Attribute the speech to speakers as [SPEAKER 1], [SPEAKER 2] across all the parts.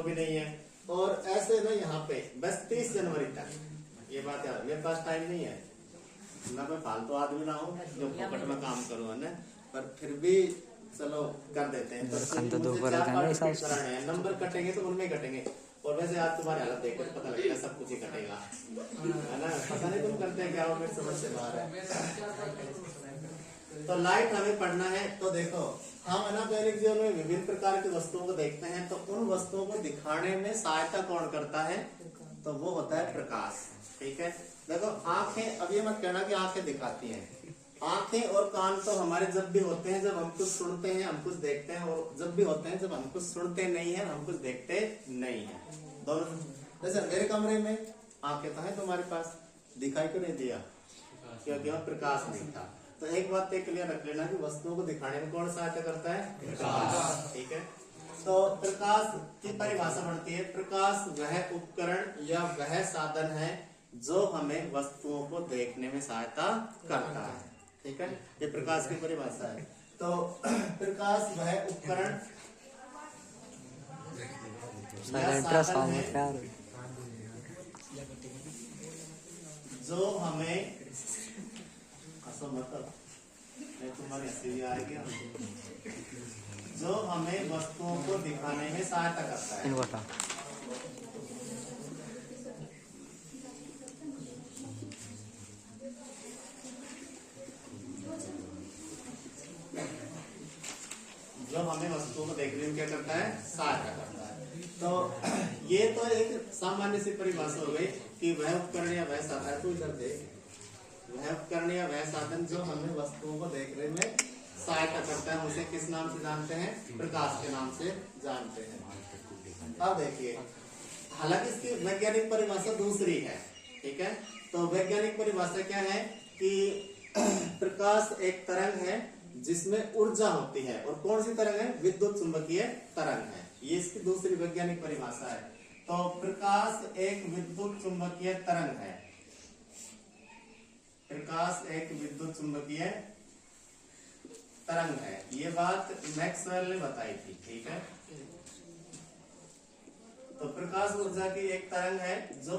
[SPEAKER 1] वो भी नहीं है। और ऐसे ना यहाँ पे बस 30 जनवरी तक, ये बात यार मेरे पास टाइम नहीं है ना, मैं फालतू आदमी ना हूँ जो फोकट में काम करूँ है ना, पर फिर भी चलो कर देते हैं। तो मुझे 4 पार्टिसिपेट कराने हैं, नंबर कटेंगे तो उनमें कटेंगे। और वैसे आज तुम्हारी हालत देख कर पता लगेगा सब कुछ ही कटेगा, है ना, पता नहीं तुम करते हैं क्या, वो मेरी समझ से बाहर है। तो लाइट हमें पढ़ना है। तो देखो हम है ना दैनिक जीवन में विभिन्न प्रकार की वस्तुओं को देखते हैं, तो उन वस्तुओं को दिखाने में सहायता कौन करता है, तो वो होता है प्रकाश। ठीक है, देखो आंखें, अब ये मत कहना कि आंखें दिखाती हैं, आंखें और कान तो हमारे जब भी होते हैं जब हम कुछ सुनते हैं हम कुछ देखते हैं, और जब भी होते हैं जब हम कुछ सुनते नहीं है हम कुछ देखते नहीं है, दोनों। जैसे मेरे कमरे में आंखें तो है, तुम्हारे पास दिखाई क्यों नहीं दिया, क्योंकि वहाँ प्रकाश नहीं था। तो एक बात क्लियर रख लेना कि वस्तुओं को दिखाने में कौन सहायता करता है, प्रकाश। ठीक है, तो प्रकाश की परिभाषा बढ़ती है, प्रकाश वह उपकरण या वह साधन है जो हमें वस्तुओं को देखने में सहायता करता है। ठीक है, ये प्रकाश की परिभाषा है। तो प्रकाश वह उपकरण या साधन है जो हमें, मतलब तुम्हारी हंसी भी आएगी, जो हमें वस्तुओं को दिखाने में सहायता करता है। जो हमें वस्तुओं को देखने में क्या करता है, सहायता करता है। तो ये तो एक सामान्य सी परिभाषा हो गई कि वह उपकरण या वह साधन, तो इधर देख, वह उपकरण या वह साधन जो हमें वस्तुओं को देखने में सहायता करता है, उसे किस नाम से जानते हैं, प्रकाश के नाम से जानते हैं। अब देखिए, हालांकि इसकी वैज्ञानिक परिभाषा दूसरी है। ठीक है, तो वैज्ञानिक परिभाषा क्या है कि प्रकाश एक तरंग है जिसमें ऊर्जा होती है, और कौन सी तरंग है, विद्युत चुंबकीय तरंग है, ये इसकी दूसरी वैज्ञानिक परिभाषा है। तो प्रकाश एक विद्युत चुंबकीय तरंग है, प्रकाश एक विद्युत चुंबकीय तरंग है, ये बात मैक्सवेल ने बताई थी। ठीक है, तो प्रकाश ऊर्जा की एक तरंग है जो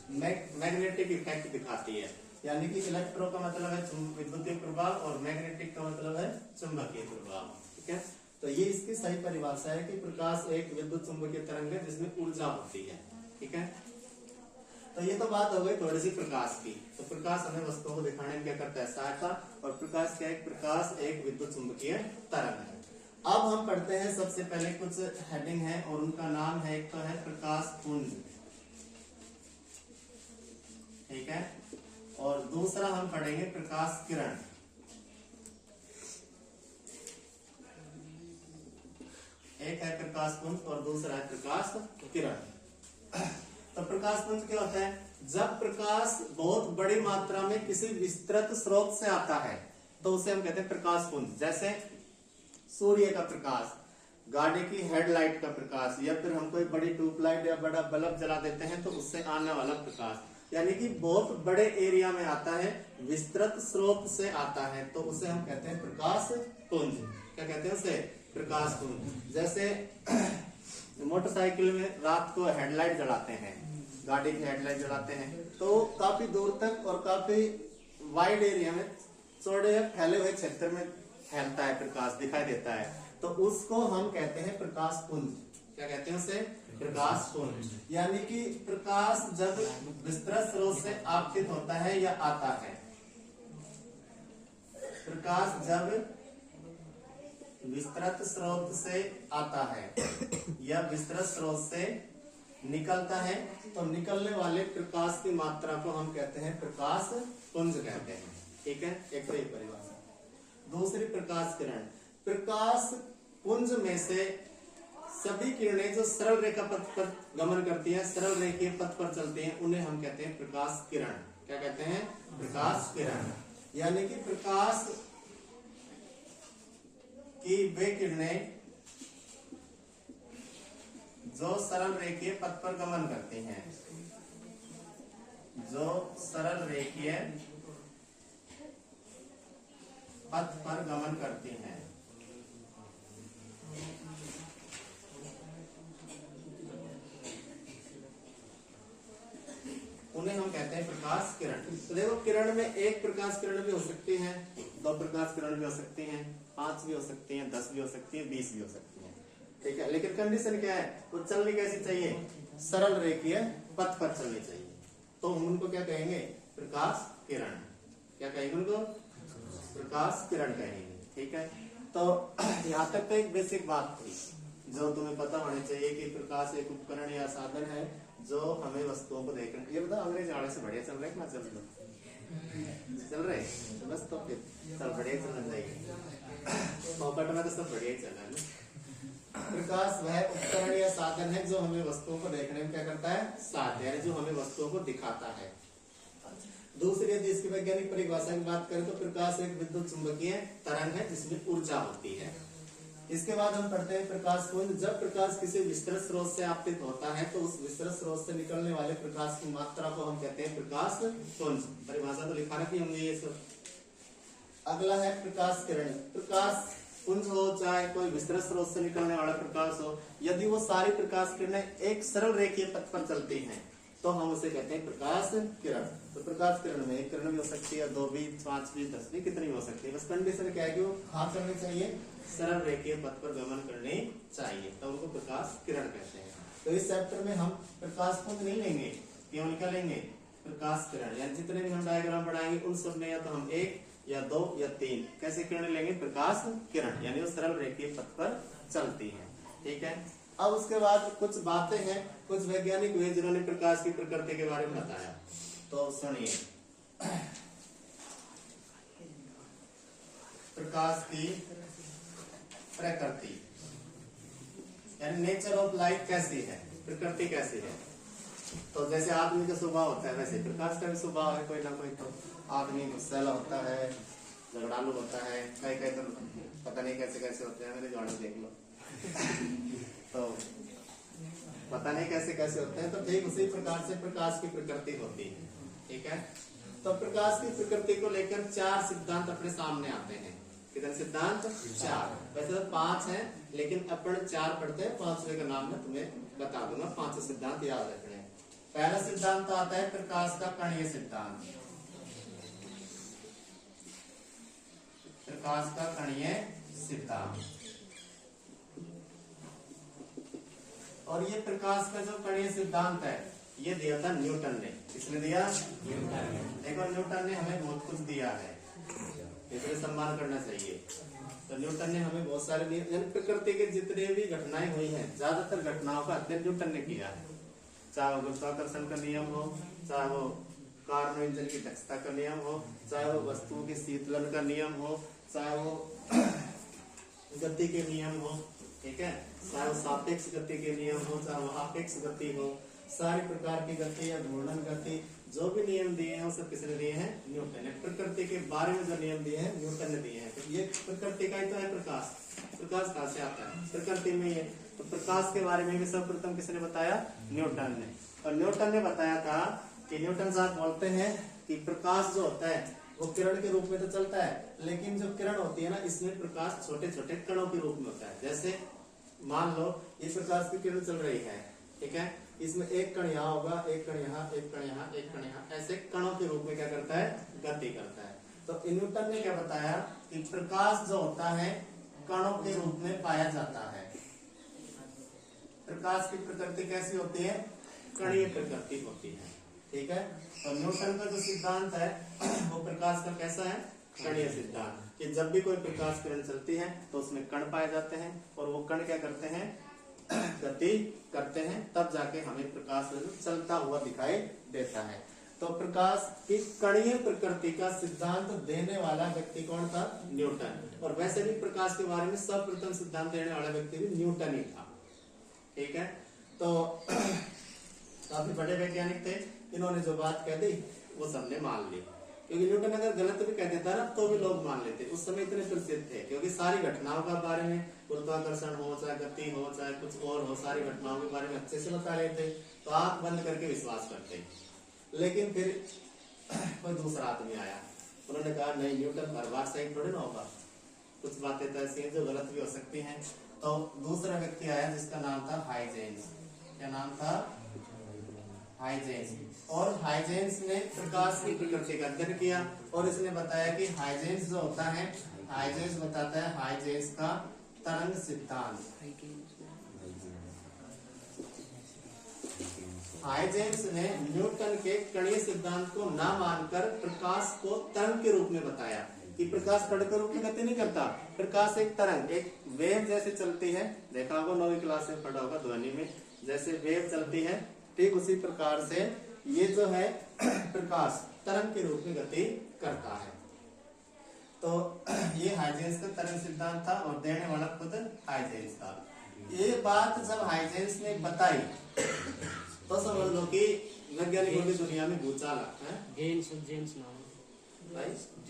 [SPEAKER 1] मैग्नेटिक इफेक्ट दिखाती है, यानी कि इलेक्ट्रो का मतलब है विद्युतीय प्रभाव और मैग्नेटिक का मतलब है चुंबकीय प्रभाव। ठीक है, तो ये इसकी सही परिभाषा है कि प्रकाश एक विद्युत चुंबकीय तरंग है जिसमें ऊर्जा होती है। ठीक है, तो ये तो बात हो गई थोड़ी सी प्रकाश की। तो प्रकाश हमें वस्तुओं को दिखाने में क्या करता है, सहायता, और प्रकाश क्या है, प्रकाश एक विद्युत चुंबकीय तरंग है। अब हम पढ़ते हैं, सबसे पहले कुछ हेडिंग है और उनका नाम है, एक तो है प्रकाश पुंज, ठीक है, और दूसरा हम पढ़ेंगे प्रकाश किरण। एक है प्रकाश पुंज और दूसरा है प्रकाश किरण। तो प्रकाश पुंज क्या होता है, जब प्रकाश बहुत बड़ी मात्रा में किसी विस्तृत स्रोत से आता है तो उसे हम कहते हैं प्रकाश पुंज। जैसे सूर्य का प्रकाश, गाड़ी की हेडलाइट का प्रकाश, या फिर हम कोई बड़ी ट्यूबलाइट या बड़ा बल्ब जला देते हैं तो उससे आने वाला प्रकाश, यानी कि बहुत बड़े एरिया में आता है, विस्तृत स्रोत से आता है, तो उसे हम कहते हैं प्रकाश पुंज। क्या कहते हैं उसे, प्रकाश पुंज। जैसे मोटरसाइकिल में रात को हेडलाइट जलाते हैं, गाड़ी की हेडलाइट जलाते हैं, तो काफी दूर तक और काफी वाइड एरिया में, चौड़े फैले हुए क्षेत्र में फैलता है प्रकाश, दिखाई देता है, तो उसको हम कहते हैं प्रकाश पुंज। क्या कहते हैं उसे, प्रकाश पुंज। यानी कि प्रकाश जब विस्तृत स्रोत से आपतित होता है या आता है, प्रकाश जब विस्तृत स्रोत से आता है या विस्तृत स्रोत से निकलता है, तो निकलने वाले प्रकाश की मात्रा को हम कहते हैं प्रकाश पुंज कहते हैं। ठीक है, एक तो ये परिभाषा। दूसरी प्रकाश किरण, प्रकाश पुंज में से सभी किरणें जो सरल रेखा पथ पर गमन करती हैं, सरल रेखीय पथ पर चलती हैं, उन्हें हम कहते हैं प्रकाश किरण। क्या कहते हैं, प्रकाश किरण। यानी कि प्रकाश कि वे किरणें जो सरल रेखीय पथ पर गमन करती हैं, जो सरल रेखीय पथ पर गमन करती हैं, उन्हें हम कहते हैं प्रकाश किरण। तो देखो किरण में एक प्रकाश किरण भी हो सकती है, दो प्रकाश किरण भी हो सकती हैं, 5 भी हो सकती हैं, 10 भी हो सकती है, 20 भी हो सकती है, ठीक है। लेकिन कंडीशन क्या है, वो चलनी कैसी चाहिए, सरल रेखीय पथ पर चलनी चाहिए। तो हम उनको क्या कहेंगे, प्रकाश किरण। क्या कहेंगे उनको, प्रकाश किरण कहेंगे, ठीक है। तो यहाँ तक तो एक बेसिक बात थी जो तुम्हें पता होनी चाहिए कि प्रकाश एक उपकरण या साधन है जो हमें वस्तुओं को देखना। ये बताओ अंग्रेज आड़े से बढ़िया चल रहे हैं, चल रहे तो बस, तो फिर चल बढ़िया चलना चाहिए, पॉकेट में तो सब बढ़िया ही चल रहा है। प्रकाश वह उपकरण या साधन है जो हमें वस्तुओं को देखने में क्या करता है, साथ, यानी जो हमें वस्तुओं को दिखाता है। दूसरी यदि इसकी वैज्ञानिक परिभाषा की बात करें तो प्रकाश एक विद्युत चुंबकीय तरंग है जिसमें ऊर्जा होती है। इसके बाद हम पढ़ते हैं प्रकाश पुंज। जब प्रकाश किसी विस्तृत स्रोत से आपतित होता है तो उस विस्तृत स्रोत से निकलने वाले प्रकाश की मात्रा को हम कहते हैं प्रकाश पुंज। परिभाषा तो लिखा रखी होंगी ये सब। अगला है प्रकाश किरण। प्रकाश पुंज हो चाहे कोई विस्तृत स्रोत से निकलने वाला प्रकाश हो, यदि वो सारी प्रकाश किरणें एक सरल रेखीय पथ पर चलती हैं तो हम उसे कहते हैं प्रकाश किरण। तो प्रकाश किरण में एक किरण भी हो सकती है, 2 भी, 5 भी, 10 भी, कितनी भी हो सकती है। बस कंडीशन क्या है कि वो कहाँ चलनी चाहिए, सरल रेखीय पथ पर गमन करनी चाहिए, तो उनको प्रकाश किरण कहते हैं। तो इस चैप्टर में हम प्रकाश पुंज नहीं लेंगे, केवल क्या लेंगे, प्रकाश किरण। यानी जितने भी हम डायग्राम बढ़ाएंगे उन सब में या तो हम 1 या 2 या 3 कैसे किरण लेंगे, प्रकाश किरण, यानी वो सरल रेखीय पथ पर चलती है, ठीक है। अब उसके बाद कुछ बातें हैं, कुछ वैज्ञानिक हुए जिन्होंने प्रकाश की प्रकृति के बारे में बताया, तो सुनिए। प्रकाश की प्रकृति यानी नेचर ऑफ लाइट कैसी है, प्रकृति कैसी है। तो जैसे आदमी का स्वभाव होता है वैसे प्रकाश का भी स्वभाव है, कोई ना कोई। तो आदमी गुस्सैला होता है, झगड़ालू होता है, कई कई तो पता नहीं कैसे कैसे होते हैं, मेरे जोड़े देख लो तो पता नहीं कैसे कैसे होते हैं। तो ठीक उसी प्रकार से प्रकाश की प्रकृति होती है, ठीक है। तो प्रकाश की प्रकृति को लेकर 4 सिद्धांत अपने सामने आते हैं। कितने सिद्धांत, 4। वैसे तो 5 हैं लेकिन अपन 4 पढ़ते हैं, 5वें का नाम मैं तुम्हें बता दूंगा, 5 सिद्धांत याद रखने हैं। पहला सिद्धांत आता है प्रकाश का कणीय सिद्धांत। प्रकाश का कणीय सिद्धांत। और ये प्रकाश का जो कणीय सिद्धांत है ये दिया था न्यूटन ने। किसने दिया, न्यूटन ने। देखो न्यूटन ने हमें बहुत कुछ दिया है, इसलिए सम्मान करना चाहिए। तो न्यूटन ने हमें बहुत सारे नियम, प्रकृति के जितने भी घटनाएं हुई हैं ज्यादातर घटनाओं का अध्ययन न्यूटन ने किया है। चाहे वो गुरुत्वाकर्षण का नियम हो, चाहे वो कार्नो इंजन की दक्षता का नियम हो, चाहे वो वस्तुओं के शीतलन का नियम हो, चाहे वो गति के नियम हो, ठीक है, चाहे वो सापेक्ष गति के नियम हो, चाहे वो सापेक्ष गति हो, सारी प्रकार की गति या घूर्णन गति, जो भी नियम दिए हैं वो सब किसने दिए हैं, न्यूटन ने। प्रकृति के बारे में जो नियम दिए हैं न्यूटन ने दिए हैं। तो ये प्रकृति का ही तो है प्रकाश। प्रकाश कहाँ से आता है, प्रकृति में ही है। तो प्रकाश के बारे में भी सर्वप्रथम किसने बताया, न्यूटन ने। और न्यूटन ने बताया था कि न्यूटन साहब बोलते हैं कि प्रकाश जो होता है वो किरण के रूप में तो चलता है, लेकिन जो किरण होती है ना इसमें प्रकाश छोटे छोटे कणों के रूप में होता है। जैसे मान लो ये प्रकाश की किरण चल रही है, ठीक है, इसमें एक कण यहाँ होगा, एक कण यहाँ, एक कण यहाँ, एक कण यहाँ, ऐसे कणों के रूप में क्या करता है, गति करता है। तो न्यूटन ने क्या बताया कि प्रकाश जो होता है कणों के रूप में पाया जाता है। प्रकाश की प्रकृति कैसी होती है, कणीय प्रकृति होती है, ठीक है। और न्यूटन का जो सिद्धांत है वो प्रकाश का कैसा है, कणीय सिद्धांत, कि जब भी कोई प्रकाश किरण चलती है तो उसमें कण पाए जाते हैं और वो कण क्या करते हैं, गति करते हैं, तब जाके हमें प्रकाश चलता हुआ दिखाई देता है। तो प्रकाश की कणीय प्रकृति का सिद्धांत देने वाला व्यक्ति कौन था, न्यूटन। और वैसे भी प्रकाश के बारे में सर्वप्रथम सिद्धांत देने वाला व्यक्ति भी न्यूटन ही था, ठीक है। तो काफी बड़े वैज्ञानिक थे, इन्होंने जो बात कह दी वो सबने मान ली, क्योंकि न्यूटन अगर गलत भी कह देता ना तो भी लोग मान लेते। उस समय इतने प्रसिद्ध थे क्योंकि सारी घटनाओं के बारे में, गुरुत्वाकर्षण हो चाहे गति हो चाहे कुछ और हो, सारी घटनाओं के बारे में अच्छे से बता रहे थे, तो आंख बंद करके विश्वास करते। लेकिन फिर कोई दूसरा आदमी आया, उन्होंने कहा नहीं न्यूटन हर बार सही थोड़ी ना होगा, कुछ बातें तो ऐसी हैं जो गलत भी हो सकती हैं। तो दूसरा व्यक्ति आया जिसका नाम था हाइजेंस। क्या नाम था, हाइजेंस। और हाइजेंस ने प्रकाश की प्रकृति का अध्ययन किया और इसने बताया कि हाइजेंस जो होता है, हाइजेंस बताता है हाइजेंस का तरंग सिद्धांत। हाइजेंस ने न्यूटन के कणीय सिद्धांत को ना मानकर प्रकाश को तरंग के रूप में बताया कि प्रकाश कण के रूप में गति नहीं करता, प्रकाश एक तरंग, एक वेव जैसे चलती है, देखा होगा 9वीं क्लास में पढ़ा होगा ध्वनि में, जैसे वेव चलती है ठीक उसी प्रकार से ये जो है प्रकाश तरंग के रूप में गति करता है। तो ये हाइजेंस का तरंग सिद्धांत था और देने वाला खुद हाइजेंस था। ये बात जब हाइजेंस ने बताई तो समझ लो कि वैज्ञानिकों की दुनिया में भूचाल है।
[SPEAKER 2] गेन्स और जेन्स नाम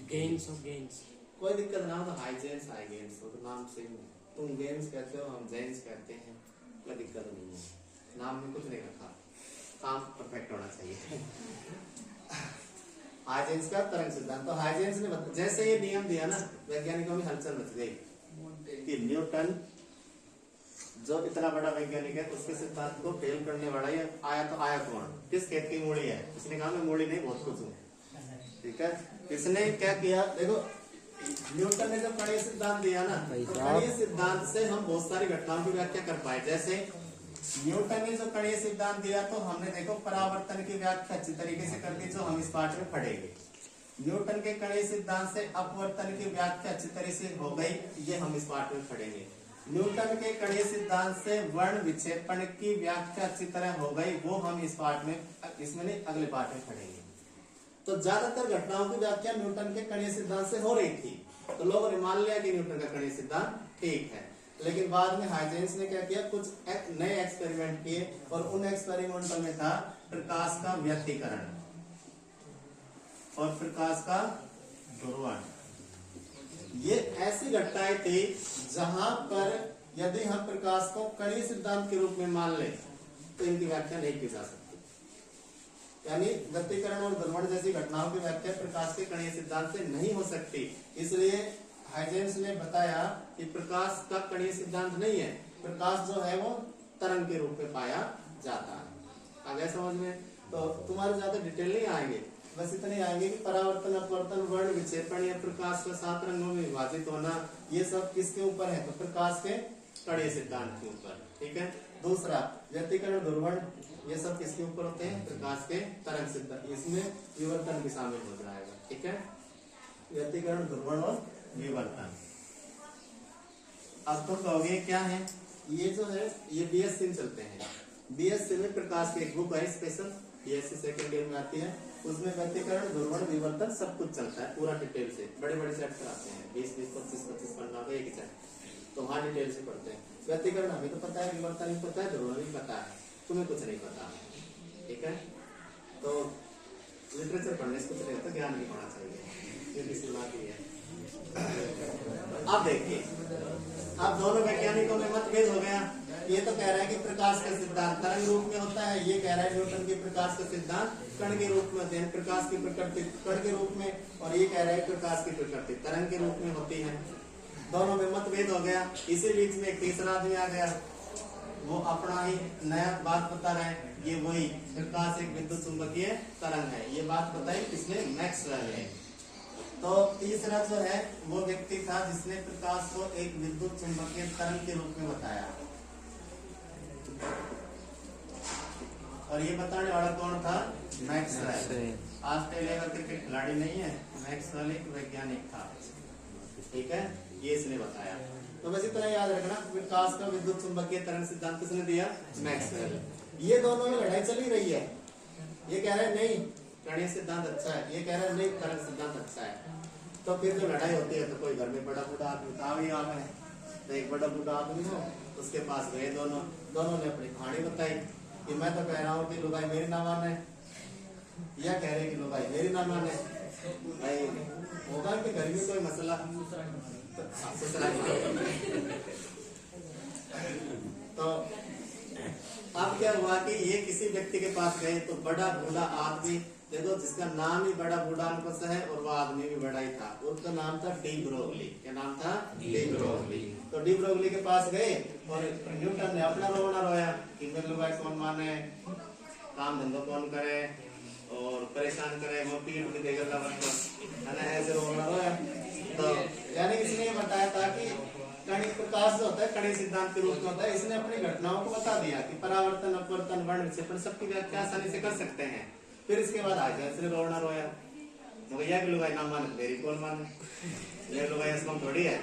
[SPEAKER 2] गेन्स और गेन्स,
[SPEAKER 1] कोई दिक्कत ना हो तो हाइजेंस हाइजेंस हो तो नाम सेम है, तुम गेम्स कहते हो हम जेन्स कहते हैं, कोई दिक्कत नहीं है, नाम में कुछ नहीं रखा, काम परफेक्ट होना चाहिए। हाइजेंस का तरंग सिद्धांत, तो हाइजेंस ने जैसे ये नियम दिया ना वैज्ञानिकों में हलचल मच गई कि न्यूटन जो इतना बड़ा वैज्ञानिक है उसके सिद्धांत को फेल करने वाला ये आया तो आया कौन, किस खेत की मूली है, इसने कहा मैं मूली नहीं बहुत कुछ हूँ, ठीक है। इसने क्या किया, देखो न्यूटन ने जो कणीय सिद्धांत दिया ना, तो कणीय सिद्धांत से हम बहुत सारी घटनाओं की व्याख्या कर पाए। जैसे न्यूटन ने जो कणीय सिद्धांत दिया तो हमने देखो परावर्तन की व्याख्या अच्छी तरीके से कर दी जो हम इस पाठ में पढ़ेंगे। न्यूटन के कणीय सिद्धांत से अपवर्तन की व्याख्या अच्छी तरह से हो गई, ये हम इस पाठ में पढ़ेंगे। न्यूटन के कणीय सिद्धांत से वर्ण विक्षेपण की व्याख्या अच्छी तरह हो गई, वो हम इस पाठ में, इसमें नहीं अगले पाठ में पढ़ेंगे। तो ज्यादातर घटनाओं की व्याख्या न्यूटन के कणीय सिद्धांत से हो रही थी, तो लोगों ने मान लिया कि न्यूटन का कणीय सिद्धांत ठीक है। लेकिन बाद में हाइजेंस ने क्या किया, कुछ नए एक्सपेरिमेंट किए और उन एक्सपेरिमेंटों में था प्रकाश का व्यतिकरण और प्रकाश का ध्रुवण। ये ऐसी घटनाएं थी जहां पर यदि हम प्रकाश को कणीय सिद्धांत के रूप में मान लें तो इनकी व्याख्या नहीं की जा सकती। यानी व्यतिकरण और ध्रुवण जैसी घटनाओं की व्याख्या प्रकाश के कणीय सिद्धांत से नहीं हो सकती। इसलिए हाइजेंस ने बताया कि प्रकाश का कणीय सिद्धांत नहीं है, प्रकाश जो है वो तरंग के रूप में पाया जाता है। आ गया समझ में? तो तुम्हारे ज्यादा डिटेल नहीं आएंगे, बस इतने आएंगे कि परावर्तन अपवर्तन वर्ण विक्षेपण या प्रकाश का 7 रंगों में विभाजित होना, ये सब किसके ऊपर है, तो प्रकाश के कणीय सिद्धांत के ऊपर, ठीक है। दूसरा व्यतिकरण ध्रुवण, ये सब किसके ऊपर होते हैं, प्रकाश के तरंग सिद्धांत, इसमें विवर्तन भी शामिल हो जाएगा, ठीक है। व्यतिकरण ध्रुवण और विवर्तन। अब तो कहोगे क्या है, ये जो है ये बीएससी में चलते हैं। बीएससी में प्रकाश की एक बुक है स्पेशल, बीएससी सेकंड ईयर में आती है, उसमें व्यतिकरण ध्रुवण विवर्तन सब कुछ चलता है पूरा डिटेल से, बड़े बड़े चैप्टर आते हैं 20-20, 25-25 पन्ना का एक ही चैप्टर, तो वहां डिटेल से पढ़ते हैं। व्यतिकरण हमें तो पता है, विवर्तन भी पता है, ध्रुवण भी पता है, तुम्हें कुछ नहीं पता, ठीक है। तो लिटरेचर पढ़ने से कुछ नहीं होता, ज्ञान भी होना चाहिए, ये भी शुरुआत ही है। अब देखिए, अब दोनों वैज्ञानिकों में मतभेद हो गया। ये तो कह रहा है कि प्रकाश का सिद्धांत तरंग रूप में होता है, ये कह रहा है न्यूटन के प्रकाश का सिद्धांत कण के रूप में होते हैं, प्रकाश की प्रकृति कण के रूप में, और ये कह रहा है प्रकाश की प्रकृति तरंग के रूप में होती है। दोनों में मतभेद हो गया। इसी बीच में एक तीसरा आदमी आ गया, वो अपना ही नया बात बता रहा है, ये वही प्रकाश एक विद्युत चुंबकीय तरंग है, ये बात बताई किसने, मैक्सवेल ने। तो तीसरा जो है वो व्यक्ति था जिसने प्रकाश को एक विद्युत चुंबकीय तरंग के रूप में बताया, और ये बताने वाला कौन था, मैक्सवेल। ऑस्ट्रेलिया का क्रिकेट खिलाड़ी नहीं है, मैक्सवेल एक वैज्ञानिक था, ठीक है, ये इसने बताया। तो बस इतना याद रखना, प्रकाश का विद्युत चुंबकीय तरंग सिद्धांत किसने दिया, मैक्सवेल। ये दोनों में लड़ाई चली रही है, ये कह रहे हैं नहीं कणीय सिद्धांत अच्छा है, ये कह रहे हैं नहीं तरंग सिद्धांत अच्छा है। तो फिर जो लड़ाई होती है तो कोई घर में बड़ा बूढ़ा आदमी था, भी आ गए, तो एक बड़ा बूढ़ा आदमी हो उसके पास गए, दोनों ने अपनी कहानी बताई कि मैं तो कह रहा हूँ कि लो भाई मेरी ना माने, या कह रहे कि लो भाई मेरी ना माने, भाई होगा कि घर में कोई मसला, तो अब क्या हुआ कि ये किसी व्यक्ति के पास गए, तो बड़ा बूढ़ा आदमी, देखो जिसका नाम ही बड़ा बूढ़ा अनपस है और वह आदमी भी बड़ा ही था, उसका नाम था डी ब्रोगली। क्या नाम था, डी ब्रोगली। तो डी ब्रोगली के पास गए और न्यूटन ने अपना रोना रोया कि मेरे भाई कौन माने, काम धंधो कौन करे और परेशान करे, वो पीठ भी देगा लवन है ना, ऐसे रोना रो है। तो यानी इसने ये बताया था कि कणी प्रकाश जो होता है कणी सिद्धांत के रूप में होता है। इसने अपनी घटनाओं को बता दिया कि परावर्तन, अपवर्तन, वर्ण विक्षेपण सबकी व्याख्या आसानी से कर सकते हैं। फिर इसके बाद आ गया इसने रोना रोया, तो भैया कि लुगाई ना माने मेरी कौन माने, ये लुगाई इसमें थोड़ी है।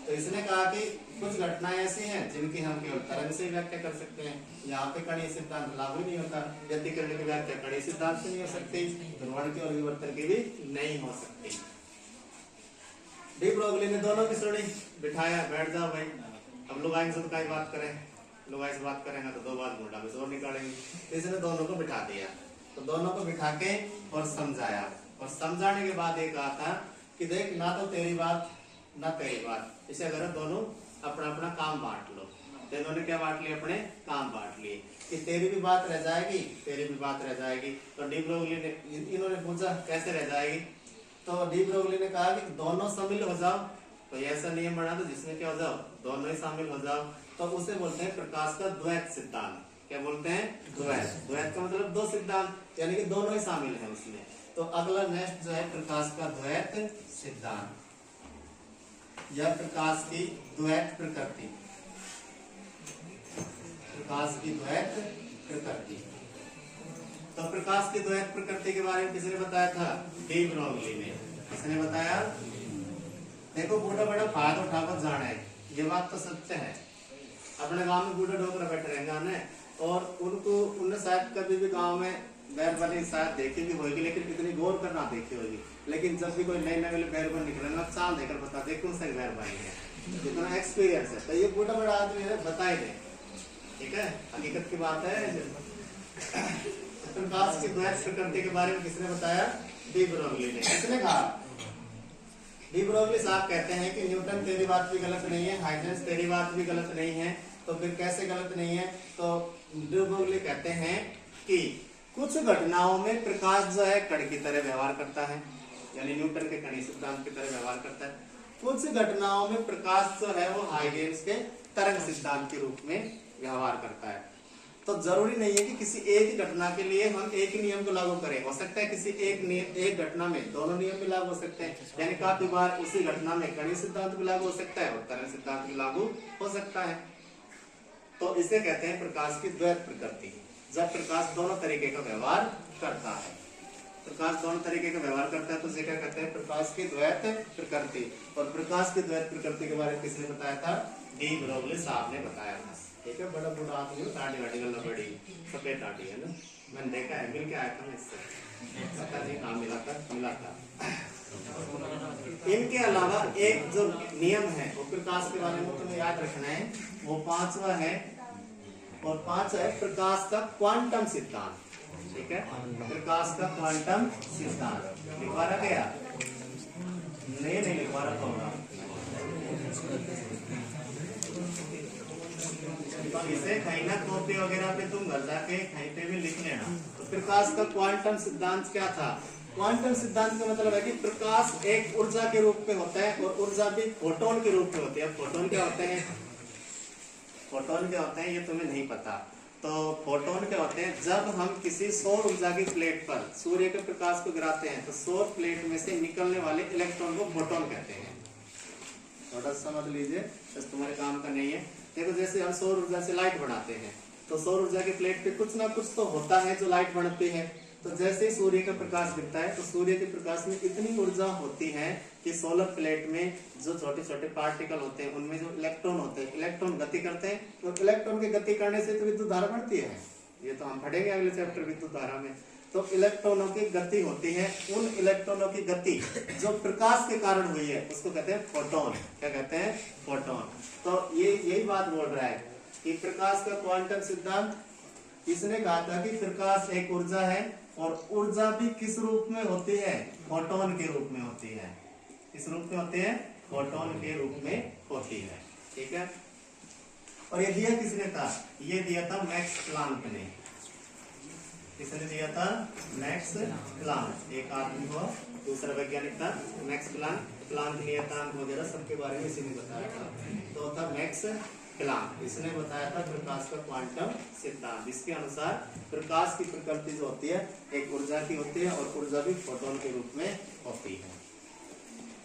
[SPEAKER 1] तो इसने कहा कि कुछ घटनाएं ऐसी हैं जिनकी हम केवल तरंग से व्याख्या कर सकते हैं, यहाँ पे कणीय सिद्धांत लागू नहीं होता। व्यतिकरण की व्याख्या कणीय सिद्धांत से नहीं हो सकती, ध्रुवण की और विवर्तन की भी नहीं हो सकती। डी ब्रोगली ने दोनों की सुनी, बिठाया, बैठ जाओ भाई, अब लोग आएंगे तो कई बात करें, लोग ऐसे बात करेंगे तो दो बात मुंडा में से और निकालेंगे। तो इसने दोनों को बिठा दिया, तो दोनों को बिठा के और समझाया, और समझाने के बाद ये कहा था कि देख ना तो तेरी बात ना तेरी बात, इसे अगर दोनों अपना अपना काम बांट लो। तो इन्होंने क्या बांट लिया, अपने काम बांट लिए कि तेरी भी बात रह जाएगी, तेरी भी बात रह जाएगी। तो डी ब्रोगली ने इन्होंने पूछा कैसे रह जाएगी, तो डी ब्रोगली ने कहा कि दोनों शामिल हो जाओ। तो ऐसा नियम बना दो जिसमें क्या हो जाओ, दोनों ही शामिल हो जाओ। तो उसे बोलते हैं प्रकाश का द्वैत सिद्धांत। क्या बोलते हैं, द्वैत। द्वैत का मतलब दो सिद्धांत, यानी कि दोनों ही शामिल है उसमें। तो अगला नेक्स्ट जो है प्रकाश का द्वैत सिद्धांत या प्रकाश की द्वैत प्रकृति। प्रकाश की द्वैत प्रकृति। तो प्रकाश की द्वैत प्रकृति के बारे में किसने बताया था, डी ब्रोगली ने। किसने बताया, देखो बूढ़ा बड़ा फायदा उठाकर जाना है, ये बात तो सत्य है। अपने गांव में बूढ़ा डोकरा बैठे रहेंगे ने, और उनको उन्हें शायद कभी भी गांव में बैरबानी शायद देखी भी होगी, लेकिन इतनी गौर कर ना देखी होगी। लेकिन जब भी कोई नई नई बैरबानी निकलेगा चाल देकर बता दे कौन सा बैरबानी है, जितना एक्सपीरियंस है। तो ये बूढ़ा बड़ा आदमी है, बता ही दे, ठीक है, हकीकत की बात है। प्रकाश की द्वैत प्रकृति के बारे में किसने बताया, डी ब्रोगली ने। किसने कहा, डी ब्रोगली साहब कहते हैं कि न्यूटन तेरी बात भी गलत नहीं है, हाइजेंस तेरी बात भी गलत नहीं है। तो फिर कैसे गलत नहीं है, तो डी ब्रोगली कहते हैं कि कुछ घटनाओं में प्रकाश जो है कण की तरह व्यवहार करता है, यानी न्यूटन के कणीय सिद्धांत की तरह व्यवहार करता है। कुछ घटनाओं में प्रकाश जो है वो हाइजेंस के तरंग सिद्धांत के रूप में व्यवहार करता है। तो जरूरी नहीं है कि किसी एक ही घटना के लिए हम एक ही नियम को लागू करें। हो सकता है किसी एक घटना में दोनों नियम भी लागू हो सकते हैं, यानी काफी बार उसी घटना में कणीय सिद्धांत भी लागू हो सकता है और तरंग सिद्धांत भी लागू हो सकता है। तो इसे कहते हैं प्रकाश की द्वैत प्रकृति, जब प्रकाश दोनों तरीके का व्यवहार करता है। प्रकाश दोनों तरीके का व्यवहार करता है तो इसे क्या कहते हैं, प्रकाश की द्वैत प्रकृति। और प्रकाश की द्वैत प्रकृति के बारे में किसने बताया था, डी ब्रोगली साहब ने बताया था। ठीक है, बड़ा बूढ़ा आदमी, दाढ़ी वाड़ी गला बड़ी सफेद दाढ़ी है ना, मैंने देखा है, मिल के आया था इससे, पता नहीं कहाँ मिला था। इनके अलावा एक जो नियम है वो प्रकाश के बारे में तुम्हें याद रखना है, वो पांचवा है, और पांच है प्रकाश का क्वांटम सिद्धांत। ठीक है, प्रकाश का क्वांटम सिद्धांत लिखवा रहा गया, नहीं लिखवा रहा होगा, तो इसे कहीं ना कॉपी वगैरह पे तुम घर जाके कहीं पे भी लिख लेना। तो प्रकाश का क्वांटम सिद्धांत क्या था, क्वांटम सिद्धांत का मतलब है कि प्रकाश एक ऊर्जा के रूप में होता है, और ऊर्जा भी फोटोन के रूप में होती है। फोटोन क्या होते हैं, फोटोन क्या होते हैं ये तुम्हें नहीं पता। तो फोटोन क्या होते हैं, जब हम किसी सौर ऊर्जा की प्लेट पर सूर्य के प्रकाश को गिराते हैं तो सौर प्लेट में से निकलने वाले इलेक्ट्रॉन को फोटोन कहते हैं। थोड़ा समझ लीजिए, बस तुम्हारे काम का नहीं है। देखो जैसे हम सौर ऊर्जा से लाइट बनाते हैं, तो सौर ऊर्जा की प्लेट पे कुछ ना कुछ तो होता है जो लाइट बनती है। तो जैसे ही सूर्य का प्रकाश गिरता है तो सूर्य के प्रकाश में इतनी ऊर्जा होती है कि सोलर प्लेट में जो छोटे छोटे पार्टिकल होते हैं उनमें जो इलेक्ट्रॉन होते हैं, इलेक्ट्रॉन गति करते हैं, और इलेक्ट्रॉन की गति करने से तो विद्युत धारा बढ़ती है। ये तो हम पढ़ेंगे अगले चैप्टर विद्युत धारा में। तो इलेक्ट्रॉनों की गति होती है, उन इलेक्ट्रॉनों की गति जो प्रकाश के कारण हुई है उसको कहते हैं फोटोन। क्या कहते हैं, फोटोन। तो ये यही बात बोल रहा है कि प्रकाश का क्वांटम सिद्धांत, इसने कहा था कि प्रकाश एक ऊर्जा है, और ऊर्जा भी किस रूप में होती है, फोटोन के रूप में होती है। किस रूप में होती है, फोटोन के रूप में होती है। ठीक है, और ये दिया किसने था, ये दिया था मैक्स प्लांक ने। किसने दिया था, मैक्स प्लांक। एक आदमी हुआ, दूसरा वैज्ञानिक था मैक्स प्लांक। प्लांक नियतांक वगैरह सबके बारे में इसी ने बताया था। तो था मैक्स प्लांक, इसने बताया था प्रकाश का क्वांटम सिद्धांत। इसके अनुसार प्रकाश की प्रकृति जो होती है एक ऊर्जा की होती है और ऊर्जा भी फोटोन के रूप में होती है।